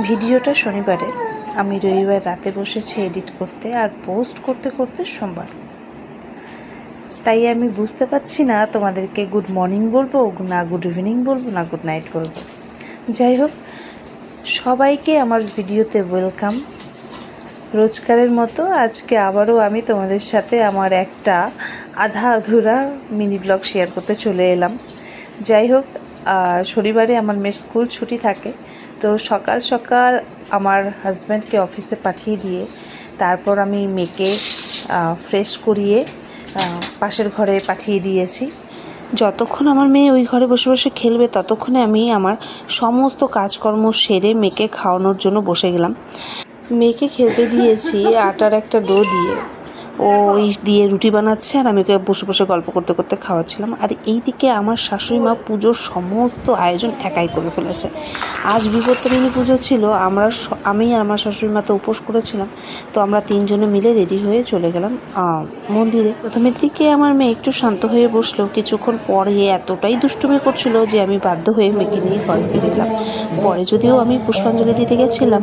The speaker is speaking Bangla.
ভিডিওটা শনিবারে, আমি রবিবার রাতে বসেছি এডিট করতে আর পোস্ট করতে করতে সোমবার। তাই আমি বুঝতে পারছি না তোমাদেরকে গুড মর্নিং বলবো না গুড ইভিনিং বলবো না গুড নাইট বলবো। যাই হোক, সবাইকে আমার ভিডিওতে ওয়েলকাম। রোজকারের মতো আজকে আবারও আমি তোমাদের সাথে আমার একটা আধা আধুরা মিনি ব্লগ শেয়ার করতে চলে এলাম। যাই হোক, শনিবারে আমার মেয়ের স্কুল ছুটি থাকে, তো সকাল সকাল আমার হাজব্যান্ডকে অফিসে পাঠিয়ে দিয়ে তারপর আমি মেয়েকে ফ্রেশ করিয়ে পাশের ঘরে পাঠিয়ে দিয়েছি। যতক্ষণ আমার মেয়ে ওই ঘরে বসে বসে খেলবে ততক্ষণে আমি আমার সমস্ত কাজকর্ম সেরে মেয়েকে খাওয়ানোর জন্য বসে গেলাম। মেয়েকে খেলতে দিয়েছি আটার একটা ডো দিয়ে, ও ওই দিয়ে রুটি বানাচ্ছে আর আমি ওকে বসে বসে গল্প করতে করতে খাওয়াচ্ছিলাম। আর এইদিকে আমার শাশুড়ি মা পুজোর সমস্ত আয়োজন একাই করে ফেলেছে। আজ বিপত্তারিণী পুজো ছিল, আমি আর আমার শাশুড়ি মা তো উপোস করেছিলাম, তো আমরা তিনজনে মিলে রেডি হয়ে চলে গেলাম মন্দিরে। প্রথমের দিকে আমার মেয়ে একটু শান্ত হয়ে বসলো, কিছুক্ষণ পরে এতটাই দুষ্টুমি করছিল যে আমি বাধ্য হয়ে মেয়েকে নিয়ে ঘরে ফিরে এলাম। পরে যদিও আমি পুষ্পাঞ্জলি দিতে গেছিলাম,